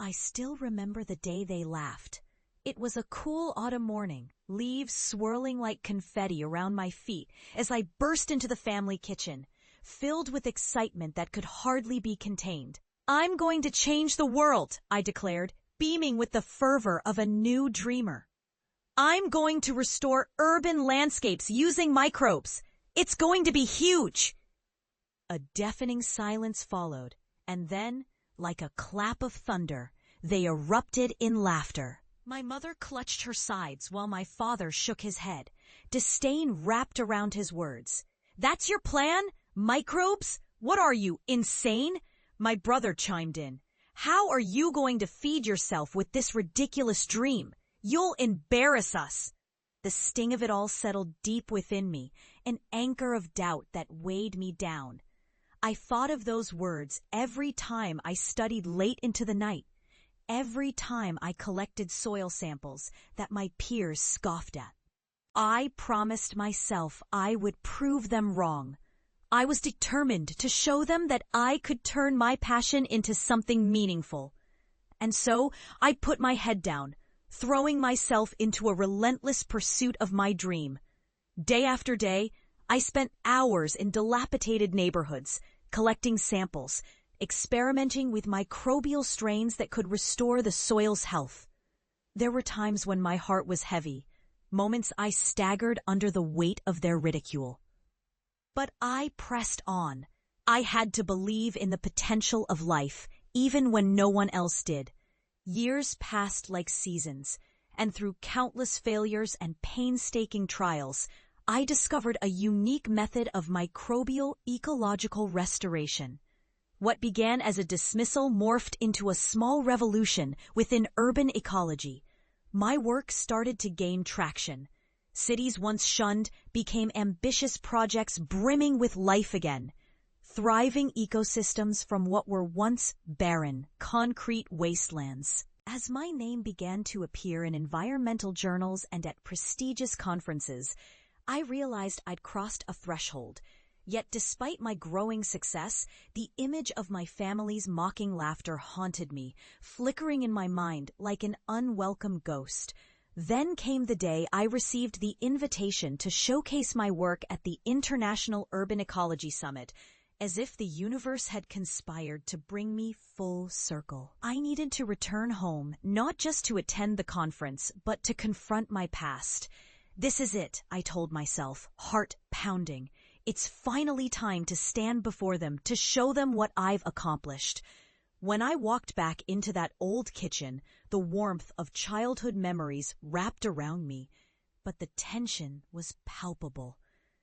I still remember the day they laughed. It was a cool autumn morning, leaves swirling like confetti around my feet as I burst into the family kitchen, filled with excitement that could hardly be contained. "I'm going to change the world," I declared, beaming with the fervor of a new dreamer. "I'm going to restore urban landscapes using microbes. It's going to be huge." A deafening silence followed, and then, like a clap of thunder, they erupted in laughter. My mother clutched her sides while my father shook his head, disdain wrapped around his words. "That's your plan? Microbes? What are you, insane?" My brother chimed in. "How are you going to feed yourself with this ridiculous dream? You'll embarrass us." The sting of it all settled deep within me, an anchor of doubt that weighed me down. I thought of those words every time I studied late into the night, every time I collected soil samples that my peers scoffed at. I promised myself I would prove them wrong. I was determined to show them that I could turn my passion into something meaningful. And so I put my head down, throwing myself into a relentless pursuit of my dream. Day after day, I spent hours in dilapidated neighborhoods, collecting samples, experimenting with microbial strains that could restore the soil's health. There were times when my heart was heavy, moments I staggered under the weight of their ridicule. But I pressed on. I had to believe in the potential of life, even when no one else did. Years passed like seasons, and through countless failures and painstaking trials, I discovered a unique method of microbial ecological restoration. What began as a dismissal morphed into a small revolution within urban ecology. My work started to gain traction. Cities once shunned became ambitious projects brimming with life again. Thriving ecosystems from what were once barren, concrete wastelands. As my name began to appear in environmental journals and at prestigious conferences, I realized I'd crossed a threshold. Yet despite my growing success, the image of my family's mocking laughter haunted me, flickering in my mind like an unwelcome ghost. Then came the day I received the invitation to showcase my work at the International Urban Ecology Summit, as if the universe had conspired to bring me full circle. I needed to return home, not just to attend the conference, but to confront my past. This is it, I told myself, heart pounding. It's finally time to stand before them, to show them what I've accomplished. When I walked back into that old kitchen, the warmth of childhood memories wrapped around me, but the tension was palpable.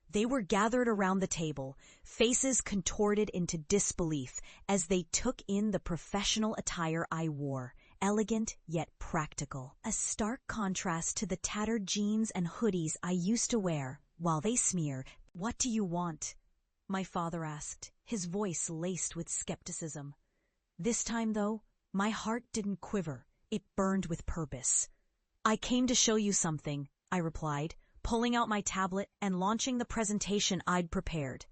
They were gathered around the table, faces contorted into disbelief as they took in the professional attire I wore, elegant yet practical. A stark contrast to the tattered jeans and hoodies I used to wear, while they smear. "What do you want?" my father asked, his voice laced with skepticism. This time, though, my heart didn't quiver. It burned with purpose. "I came to show you something," I replied, pulling out my tablet and launching the presentation I'd prepared.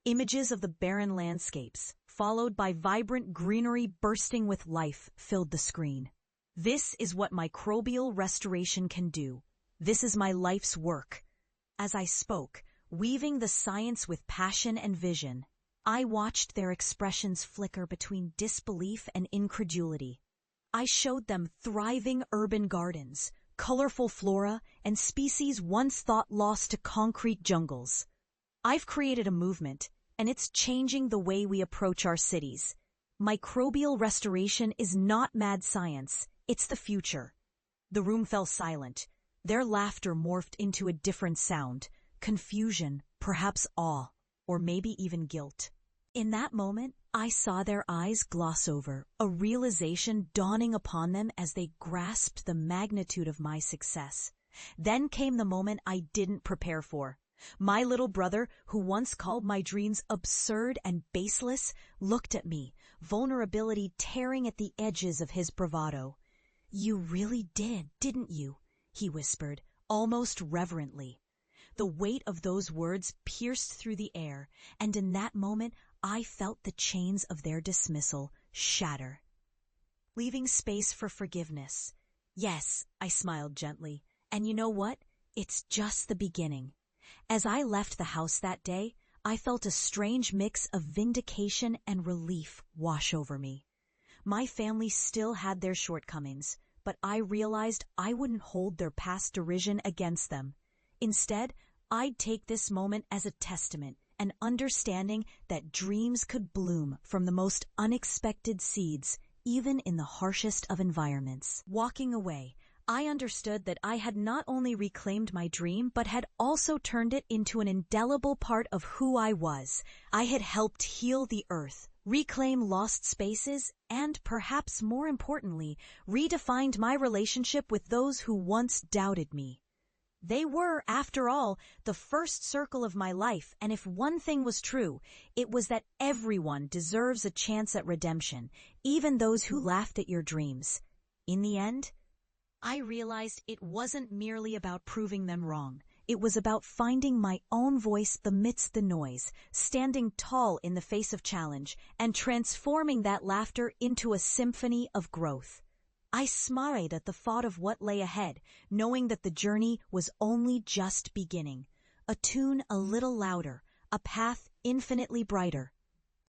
Images of the barren landscapes, followed by vibrant greenery bursting with life, filled the screen. "This is what microbial restoration can do. This is my life's work." As I spoke, weaving the science with passion and vision, I watched their expressions flicker between disbelief and incredulity. I showed them thriving urban gardens, colorful flora, and species once thought lost to concrete jungles. I've created a movement, and it's changing the way we approach our cities. Microbial restoration is not mad science, it's the future. The room fell silent. Their laughter morphed into a different sound, confusion, perhaps awe, or maybe even guilt. In that moment, I saw their eyes gloss over, a realization dawning upon them as they grasped the magnitude of my success. Then came the moment I didn't prepare for. My little brother, who once called my dreams absurd and baseless, looked at me, vulnerability tearing at the edges of his bravado. "You really did, didn't you?" he whispered, almost reverently. The weight of those words pierced through the air, and in that moment I felt the chains of their dismissal shatter. leaving space for forgiveness. Yes, I smiled gently. And you know what? It's just the beginning. As I left the house that day, I felt a strange mix of vindication and relief wash over me. My family still had their shortcomings, but I realized I wouldn't hold their past derision against them. Instead, I'd take this moment as a testament, an understanding that dreams could bloom from the most unexpected seeds, even in the harshest of environments. Walking away, I understood that I had not only reclaimed my dream, but had also turned it into an indelible part of who I was. I had helped heal the earth, reclaim lost spaces, and perhaps more importantly, redefined my relationship with those who once doubted me. They were, after all, the first circle of my life, and if one thing was true, it was that everyone deserves a chance at redemption, even those who laughed at your dreams. In the end, I realized it wasn't merely about proving them wrong. It was about finding my own voice amidst the noise, standing tall in the face of challenge, and transforming that laughter into a symphony of growth. I smiled at the thought of what lay ahead, knowing that the journey was only just beginning. A tune a little louder, a path infinitely brighter.